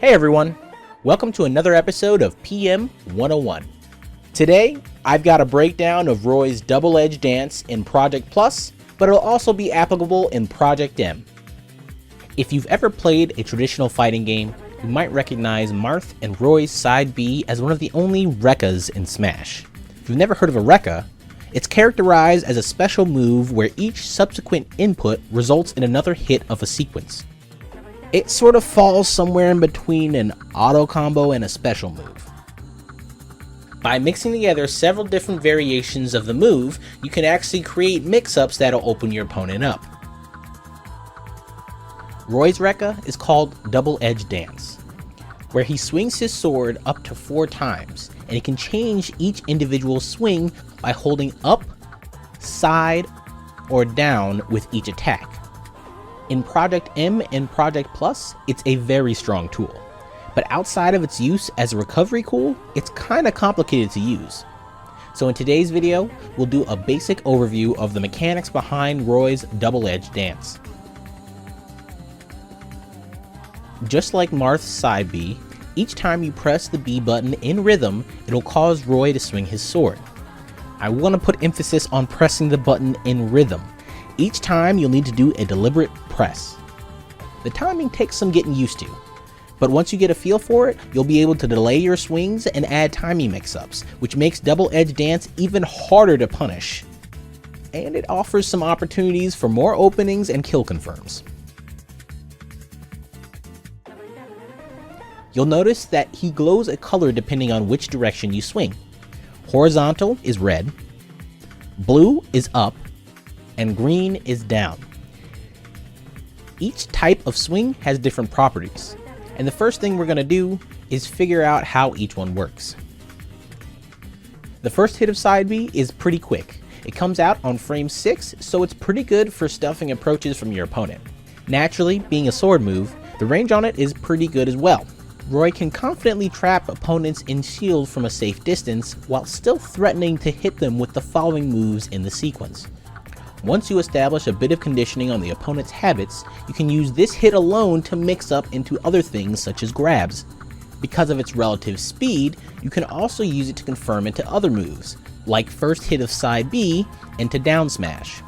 Hey everyone, welcome to another episode of PM101. Today, I've got a breakdown of Roy's double edge dance in Project Plus, but it'll also be applicable in Project M. If you've ever played a traditional fighting game, you might recognize Marth and Roy's side B as one of the only Rekkas in Smash. If you've never heard of a Rekka, it's characterized as a special move where each subsequent input results in another hit of a sequence. It sort of falls somewhere in between an auto combo and a special move. By mixing together several different variations of the move, you can actually create mix-ups that'll open your opponent up. Roy's Rekka is called Double Edge Dance, where he swings his sword up to 4 times, and he can change each individual swing by holding up, side, or down with each attack. In Project M and Project Plus, it's a very strong tool, but outside of its use as a recovery cool, it's kinda complicated to use. So in today's video, we'll do a basic overview of the mechanics behind Roy's double edge dance. Just like Marth's side B, each time you press the B button in rhythm, it'll cause Roy to swing his sword. I want to put emphasis on pressing the button in rhythm. Each time you'll need to do a deliberate press. The timing takes some getting used to, but once you get a feel for it, you'll be able to delay your swings and add timing mix-ups, which makes double edge dance even harder to punish. And it offers some opportunities for more openings and kill confirms. You'll notice that he glows a color depending on which direction you swing. Horizontal is red, blue is up, and green is down. Each type of swing has different properties, and the first thing we're going to do is figure out how each one works. The first hit of side B is pretty quick. It comes out on frame 6, so it's pretty good for stuffing approaches from your opponent. Naturally, being a sword move, the range on it is pretty good as well. Roy can confidently trap opponents in shield from a safe distance while still threatening to hit them with the following moves in the sequence. Once you establish a bit of conditioning on the opponent's habits, you can use this hit alone to mix up into other things such as grabs. Because of its relative speed, you can also use it to confirm into other moves, like first hit of side B and to down smash.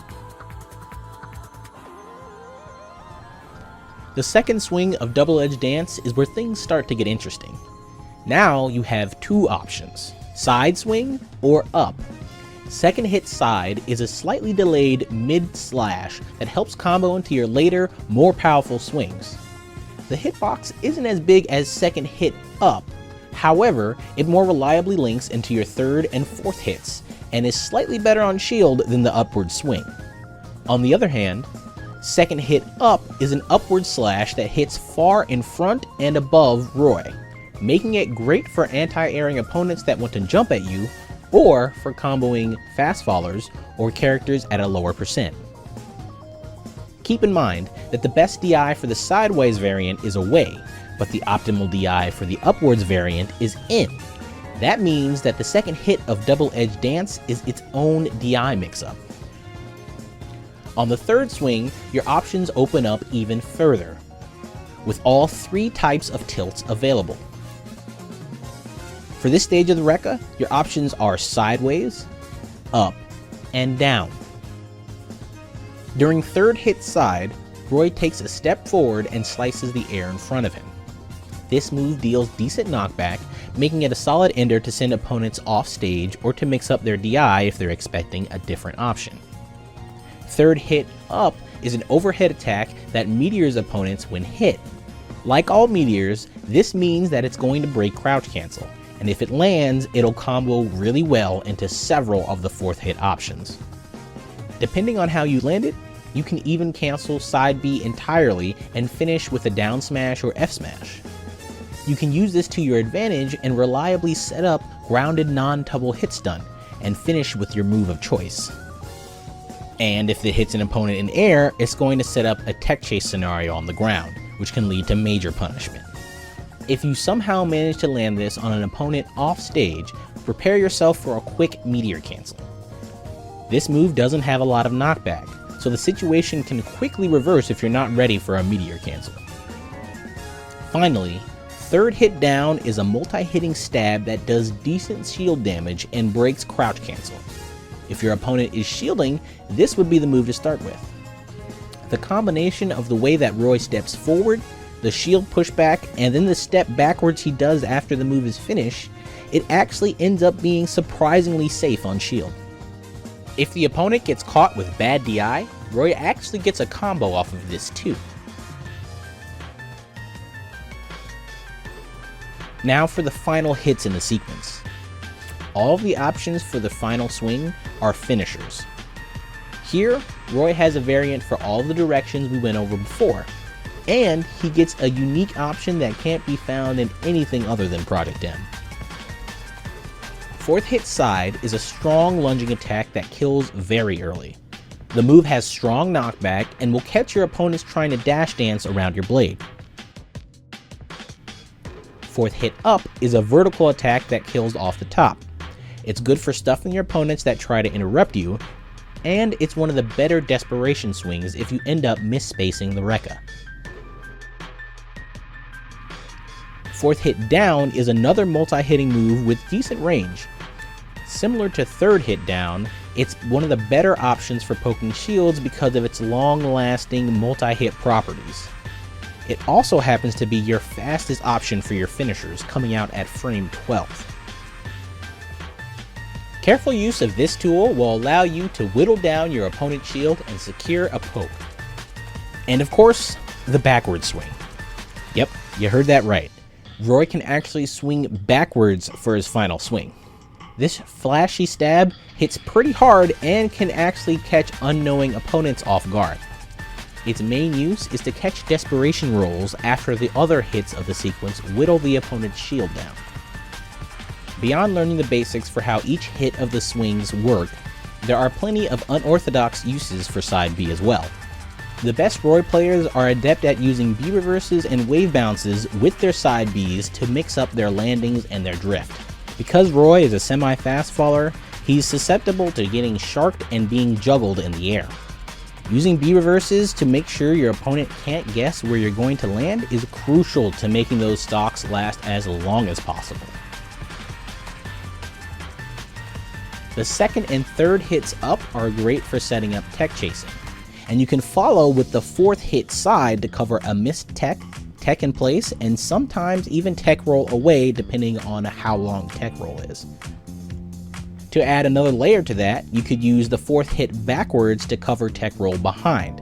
The second swing of double edge dance is where things start to get interesting. Now you have 2 options, side swing or up. Second hit side is a slightly delayed mid slash that helps combo into your later, more powerful swings. The hitbox isn't as big as second hit up, however, it more reliably links into your third and fourth hits, and is slightly better on shield than the upward swing. On the other hand, second hit up is an upward slash that hits far in front and above Roy, making it great for anti-airing opponents that want to jump at you, or for comboing fast fallers or characters at a lower percent. Keep in mind that the best DI for the sideways variant is away, but the optimal DI for the upwards variant is in. That means that the second hit of double edge dance is its own DI mix-up. On the third swing, your options open up even further, with all 3 types of tilts available. For this stage of the Rekka, your options are sideways, up, and down. During third hit side, Roy takes a step forward and slices the air in front of him. This move deals decent knockback, making it a solid ender to send opponents off stage or to mix up their DI if they're expecting a different option. Third hit up is an overhead attack that meteors opponents when hit. Like all meteors, this means that it's going to break crouch cancel, and if it lands, it'll combo really well into several of the fourth hit options. Depending on how you land it, you can even cancel side B entirely and finish with a down smash or F smash. You can use this to your advantage and reliably set up grounded non-double hit stun and finish with your move of choice. And if it hits an opponent in air, it's going to set up a tech chase scenario on the ground, which can lead to major punishment. If you somehow manage to land this on an opponent off stage, prepare yourself for a quick meteor cancel. This move doesn't have a lot of knockback, so the situation can quickly reverse if you're not ready for a meteor cancel. Finally, third hit down is a multi-hitting stab that does decent shield damage and breaks crouch cancel. If your opponent is shielding, this would be the move to start with. The combination of the way that Roy steps forward, the shield pushback, and then the step backwards he does after the move is finished, it actually ends up being surprisingly safe on shield. If the opponent gets caught with bad DI, Roy actually gets a combo off of this too. Now for the final hits in the sequence. All of the options for the final swing are finishers. Here, Roy has a variant for all the directions we went over before, and he gets a unique option that can't be found in anything other than Project M. Fourth hit side is a strong lunging attack that kills very early. The move has strong knockback and will catch your opponents trying to dash dance around your blade. Fourth hit up is a vertical attack that kills off the top. It's good for stuffing your opponents that try to interrupt you, and it's one of the better desperation swings if you end up misspacing the Rekka. Fourth hit down is another multi-hitting move with decent range. Similar to third hit down, it's one of the better options for poking shields because of its long-lasting multi-hit properties. It also happens to be your fastest option for your finishers, coming out at frame 12. Careful use of this tool will allow you to whittle down your opponent's shield and secure a poke. And of course, the backward swing. Yep, you heard that right. Roy can actually swing backwards for his final swing. This flashy stab hits pretty hard and can actually catch unknowing opponents off guard. Its main use is to catch desperation rolls after the other hits of the sequence whittle the opponent's shield down. Beyond learning the basics for how each hit of the swings work, there are plenty of unorthodox uses for side B as well. The best Roy players are adept at using B reverses and wave bounces with their side Bs to mix up their landings and their drift. Because Roy is a semi-fast faller, he's susceptible to getting sharked and being juggled in the air. Using B reverses to make sure your opponent can't guess where you're going to land is crucial to making those stocks last as long as possible. The second and third hits up are great for setting up tech chasing, and you can follow with the fourth hit side to cover a missed tech in place, and sometimes even tech roll away depending on how long tech roll is. To add another layer to that, you could use the fourth hit backwards to cover tech roll behind.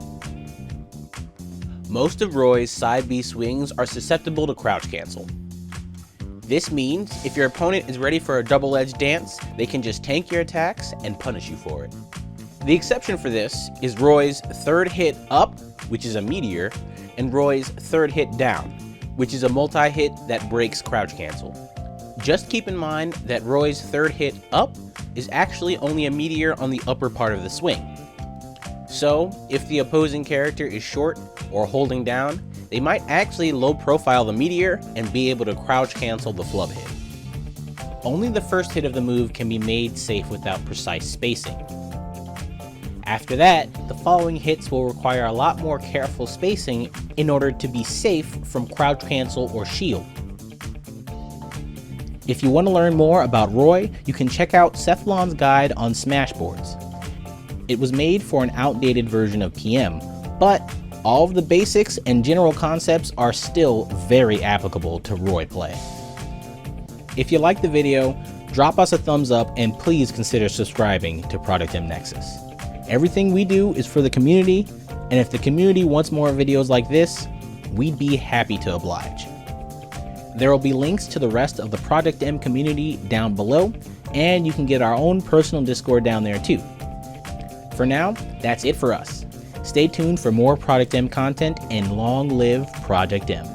Most of Roy's side B swings are susceptible to crouch cancel. This means if your opponent is ready for a double-edged dance, they can just tank your attacks and punish you for it. The exception for this is Roy's third hit up, which is a meteor, and Roy's third hit down, which is a multi-hit that breaks crouch cancel. Just keep in mind that Roy's third hit up is actually only a meteor on the upper part of the swing. So, if the opposing character is short or holding down, they might actually low profile the meteor and be able to crouch cancel the flub hit. Only the first hit of the move can be made safe without precise spacing. After that, the following hits will require a lot more careful spacing in order to be safe from crouch cancel or shield. If you want to learn more about Roy, you can check out Sethlon's guide on Smashboards. It was made for an outdated version of PM, but all of the basics and general concepts are still very applicable to Roy play. If you liked the video, drop us a thumbs up and please consider subscribing to Project M Nexus. Everything we do is for the community, and if the community wants more videos like this, we'd be happy to oblige. There will be links to the rest of the Project M community down below, and you can get our own personal Discord down there too. For now, that's it for us. Stay tuned for more Project M content, and long live Project M.